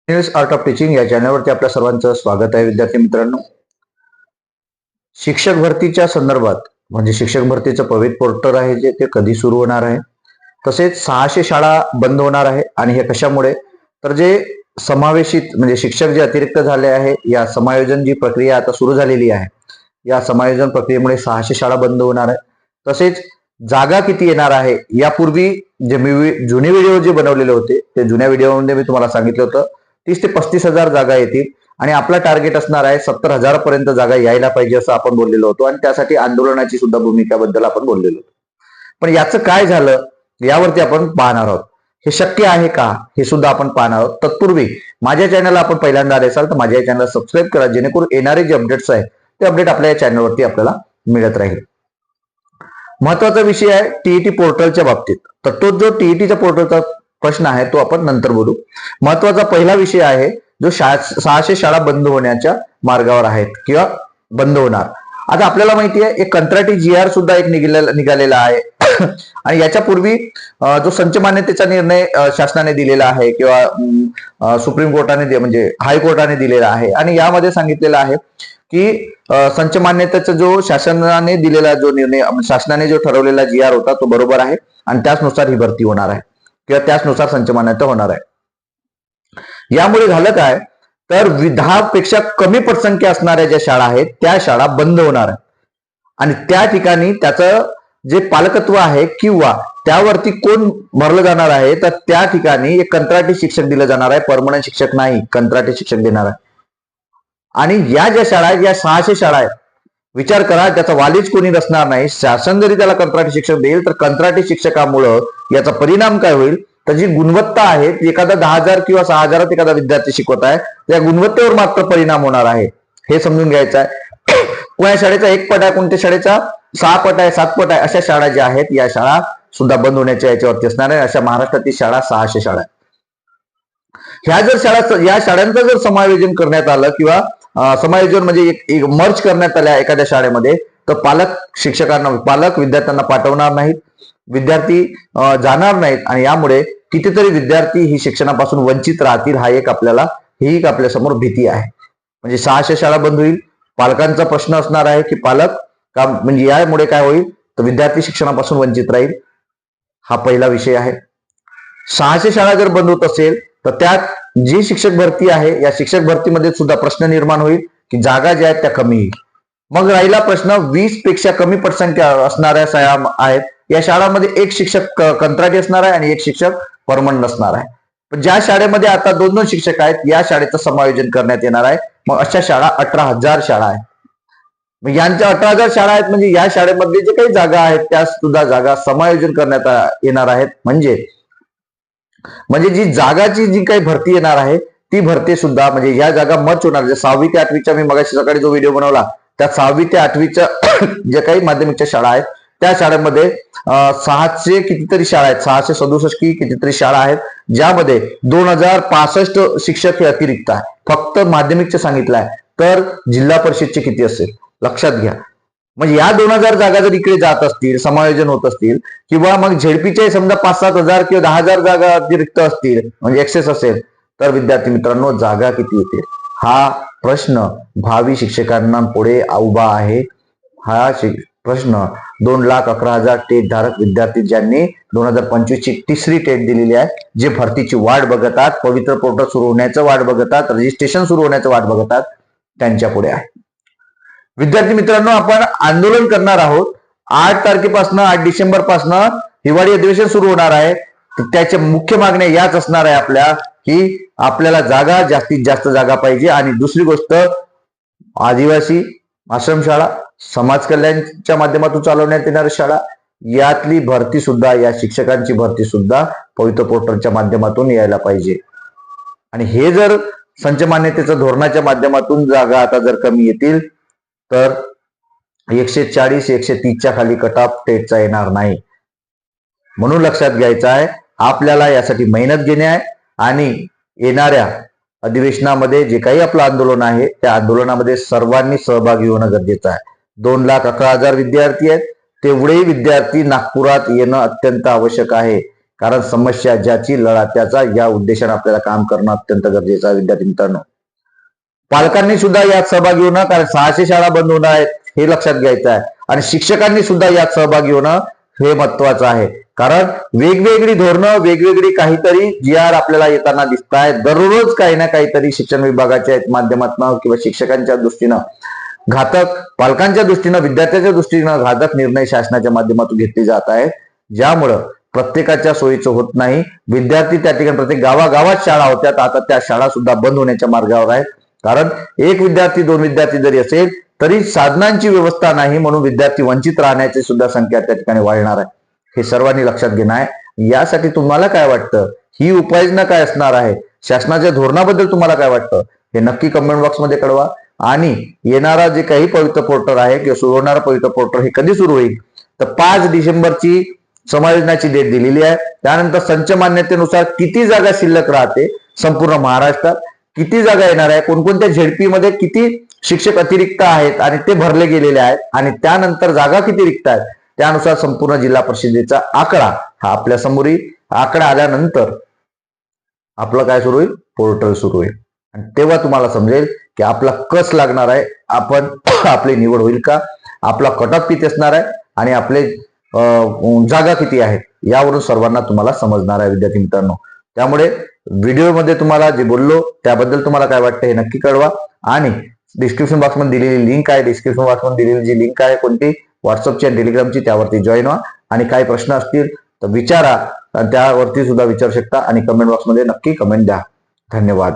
News art of teaching या चॅनलवरती आपल्या सर्वांचं स्वागत आहे. विद्यार्थी मित्रांनो, शिक्षक भरतीच्या संदर्भात म्हणजे शिक्षक भरतीचं पवित्र पोर्टल आहे जे ते कधी सुरू होणार आहे, तसेच 600 शाळा बंद होणार आहे आणि हे कशामुळे, तर जे समावेशित म्हणजे शिक्षक जे अतिरिक्त झाले आहे या समायोजन जी प्रक्रिया आता सुरू झालेली आहे, या समायोजन प्रक्रियेमुळे 600 शाळा बंद होणार आहे. तसेच जागा किती येणार आहे, यापूर्वी जे मी जुने व्हिडिओ जे बनवलेले होते ते जुन्या व्हिडिओमध्ये मी तुम्हाला सांगितलं होतं 30 ते 35,000 जागा येतील आणि आपला टार्गेट असणार आहे 70,000 पर्यंत जागा यायला पाहिजे असं आपण बोललेलो होतो आणि त्यासाठी आंदोलनाची सुद्धा भूमिकाबद्दल आपण बोललेलो होतो. पण याचं काय झालं यावरती आपण पाहणार आहोत. हे शक्य आहे का हे सुद्धा आपण पाहणार आहोत. तत्पूर्वी माझ्या चॅनलला आपण पहिल्यांदा आले असाल तर माझ्या चॅनलला सबस्क्राईब करा, जेणेकरून येणारे जे अपडेट्स आहेत ते अपडेट आपल्या या चॅनलवरती आपल्याला मिळत राहील. महत्वाचा विषय आहे टीईटी पोर्टलच्या बाबतीत. तर तो जो टीईटीच्या पोर्टलचा प्रश्न आहे तो आपण नंतर बोलू. महत्वाचा पहिला विषय आहे जो 600 शाळा बंद होण्याच्या मार्गावर आहेत किंवा बंद होणार. आता आपल्याला माहिती आहे एक कंत्राटी GR सुद्धा एक निघालेला आहे आणि याच्यापूर्वी जो संच मान्यतेचा निर्णय शासनाने दिलेला आहे किंवा सुप्रीम कोर्टाने म्हणजे हायकोर्टाने दिलेला आहे आणि यामध्ये सांगितलेलं आहे की संच मान्यतेचा जो शासनाने दिलेला जो निर्णय शासनाने जो ठरवलेला GR होता तो बरोबर आहे आणि त्याचनुसार ही भरती होणार आहे किंवा त्याचनुसार संच मान्यता होणार आहे. यामुळे झालं काय, तर 10 पेक्षा कमी पटसंख्या असणाऱ्या ज्या शाळा आहेत त्या शाळा बंद होणार आहेत आणि त्या ठिकाणी त्याचं जे पालकत्व आहे किंवा त्यावरती कोण भरलं जाणार आहे तर त्या ठिकाणी एक कंत्राटी शिक्षक दिलं जाणार आहे, परमनंट शिक्षक नाही, कंत्राटी शिक्षक देणार आहे. आणि या ज्या शाळा आहेत या 600 शाळा आहेत, विचार करा त्याचा वालीच कोणी नसणार नाही. शासन जरी त्याला कंत्राटी शिक्षक देईल तर कंत्राटी शिक्षकामुळं याचा परिणाम काय होईल, तर जी गुणवत्ता आहे एखादा 10,000 किंवा 6,000 एखादा विद्यार्थी शिकवत आहे त्या गुणवत्तेवर मात्र परिणाम होणार आहे, हे समजून घ्यायचं आहे. कोणत्या शाळेचा 1 पट आहे, कोणत्या शाळेचा 6 पट आहे, 7 पट आहे, अशा शाळा ज्या आहेत या शाळा सुद्धा बंद होण्याच्या याच्यावरती असणार आहे. अशा महाराष्ट्रातील शाळा 600 शाळा आहेत. ह्या जर शाळा या शाळांचं जर समायोजन करण्यात आलं किंवा समायोजन म्हणजे एक मर्ज करण्यात आल्या एखाद्या शाळेमध्ये, तर पालक विद्यार्थ्यांना पाठवणार नाहीत, विद्यार्थी जाणार नाहीत आणि यामुळे कितीतरी विद्यार्थी ही शिक्षणापासून वंचित राहतील. ही एक आपल्या समोर भीती आहे. म्हणजे 600 शाळा बंद होईल, पालकांचा प्रश्न असणार आहे की पालक म्हणजे यामुळे काय होईल, तर विद्यार्थी शिक्षणापासून वंचित राहील. हा पहिला विषय आहे. 600 शाळा जर बंद होत असेल तर त्यात जी शिक्षक भरती आहे या शिक्षक भरतीमध्ये सुद्धा प्रश्न निर्माण होईल की जागा ज्या आहेत त्या कमी येईल. मग राहिला प्रश्न 20 पेक्षा कमी पटसंख्या असणाऱ्या शाळा आहेत, या शाळांमध्ये एक शिक्षक कंत्राटी असणार आहे आणि एक शिक्षक परमनंट असणार आहे. पण ज्या शाळेमध्ये आता 2-2 शिक्षक आहेत या शाळेचं समायोजन करण्यात येणार आहे. मग अशा शाळा 18,000 शाळा आहेत. मग यांच्या 18,000 शाळा आहेत म्हणजे या शाळेमध्ये जे काही जागा आहेत त्या सुद्धा जागा समायोजन करण्यात येणार आहेत. म्हणजे जी काही भरती येणार आहे ती भरती सुद्धा म्हणजे या जागा मर्ज होणार. 6वी ते 8वीच्या मी मगाशी सकाळी जो व्हिडिओ बनवला त्या 6वी ते 8वीच्या जे काही माध्यमिकच्या शाळा आहेत त्या शाळेमध्ये 600 कितीतरी शाळा आहेत, 667 कितीतरी शाळा आहेत ज्यामध्ये 2065 शिक्षक हे अतिरिक्त आहे. फक्त माध्यमिकचे सांगितलं आहे, तर जिल्हा परिषदचे किती असेल लक्षात घ्या. म्हणजे या 2,000 जागा जर इकडे जात असतील, समायोजन होत असतील किंवा मग झेडपीचे समजा 5-7 हजार किंवा 10,000 जागा अतिरिक्त असतील म्हणजे एक्सेस असेल, तर विद्यार्थी मित्रांनो जागा किती येतील हा प्रश्न भावी शिक्षकांना पुढे उभा आहे. हा प्रश्न 2,11,000 टेट धारक विद्यार्थी ज्यांनी 2025 ची तिसरी टेट दिलेली आहे, जे भरतीची वाट बघतात, पवित्र पोर्टल सुरू होण्याचं वाट बघतात, रजिस्ट्रेशन सुरू होण्याचं वाट बघतात, त्यांच्या पुढे आहे. विद्यार्थी मित्रांनो, आपण आंदोलन करणार आहोत. 8 तारखेपासून 8 डिसेंबर पासून हिवाळी अधिवेशन सुरू होणार आहे. त्याच्या मुख्य मागण्या याच असणार आहे आपल्या की आपल्याला जागा जास्तीत जास्त जागा पाहिजे. आणि दुसरी गोष्ट आदिवासी आश्रमशाळा, समाज कल्याणच्या माध्यमातून चालवण्यात येणाऱ्या शाळा यातली भरती सुद्धा, या शिक्षकांची भरती सुद्धा पवित्र पोर्टलच्या माध्यमातून यायला पाहिजे. आणि हे जर संच मान्यतेच्या धोरणाच्या माध्यमातून जागा आता जर कमी येतील तर 140-130च्या खाली कट ऑफ टेटचा येणार नाही. म्हणून लक्षात घ्यायचं आहे आपल्याला यासाठी मेहनत घेणे आहे आणि येणाऱ्या अधिवेशनामध्ये जे काही आपलं आंदोलन आहे त्या आंदोलनामध्ये सर्वांनी सहभागी होणं गरजेचं आहे. 2,11,000 विद्यार्थी आहेत, तेवढेही विद्यार्थी नागपुरात येणं अत्यंत आवश्यक आहे. कारण समस्या ज्याची लढा त्याचा, या उद्देशाने आपल्याला काम करणं अत्यंत गरजेचं आहे विद्यार्थी मित्रांनो. पालकांनी सुद्धा यात सहभागी होणं, कारण 600 शाळा बंद होणार आहेत हे लक्षात घ्यायचं आहे. आणि शिक्षकांनी सुद्धा यात सहभागी होणं हे महत्वाचं आहे. कारण वेगवेगळी धोरणं, वेगवेगळी काहीतरी GR आपल्याला येताना दिसत आहेत. दररोज काही ना काहीतरी शिक्षण विभागाच्या माध्यमातून किंवा शिक्षकांच्या दृष्टीनं घातक, पालकांच्या दृष्टीनं, विद्यार्थ्यांच्या दृष्टीनं घातक निर्णय शासनाच्या माध्यमातून घेतले जात आहेत, ज्यामुळं प्रत्येकाच्या सोयीचं होत नाही. विद्यार्थी त्या ठिकाणी प्रत्येक गावागावात शाळा होत्या, आता त्या शाळा सुद्धा बंद होण्याच्या मार्गावर आहेत. कारण एक विद्यार्थी, 2 विद्यार्थी जरी असेल तरी साधनांची व्यवस्था नाही, म्हणून विद्यार्थी वंचित राहण्याची सुद्धा संख्या त्या ठिकाणी वाढणार आहे. हे सर्वांनी लक्षात घेणं आहे. यासाठी तुम्हाला काय वाटतं, ही उपाययोजना काय असणार आहे, शासनाच्या धोरणाबद्दल तुम्हाला काय वाटतं, हे नक्की कमेंट बॉक्समध्ये कळवा. आणि येणारा जे काही पवित्र पोर्टल आहे किंवा सुरू होणारा पवित्र पोर्टल हे कधी सुरू होईल, तर 5 डिसेंबरची समायोजनाची डेट दिलेली आहे. त्यानंतर संच मान्यतेनुसार किती जागा शिल्लक राहते संपूर्ण महाराष्ट्रात, किती जागा येणार आहे, कोणकोणत्या झेडपी मध्ये किती शिक्षक अतिरिक्त आहेत आणि ते भरले गेलेले आहेत, आणि त्यानंतर जागा किती रिक्त आहेत, त्यानुसार संपूर्ण जिल्हा परिषदेचा आकडा हा आपल्या समोर आकडा आल्यानंतर आपलं काय सुरू होईल, पोर्टल सुरू होईल. आणि तेव्हा तुम्हाला समजेल की आपला कस लागणार आहे, आपण आपली निवड होईल का, आपला कट ऑफ किती असणार आहे आणि आपले जागा किती आहेत, यावरून सर्वांना तुम्हाला समजणार आहे विद्यार्थी मित्रांनो. त्यामुळे व्हिडिओमध्ये तुम्हाला जे बोललो त्याबद्दल तुम्हाला काय वाटतं हे नक्की कळवा. आणि डिस्क्रिप्शन बॉक्समध्ये दिलेली लिंक आहे, डिस्क्रिप्शन बॉक्समध्ये दिलेली जी लिंक आहे कोणती, व्हॉट्सअपची आणि टेलिग्रामची, त्यावरती जॉईन व्हा. आणि काही प्रश्न असतील तर विचारा, त्यावरती सुद्धा विचारू शकता आणि कमेंट बॉक्समध्ये नक्की कमेंट द्या. धन्यवाद.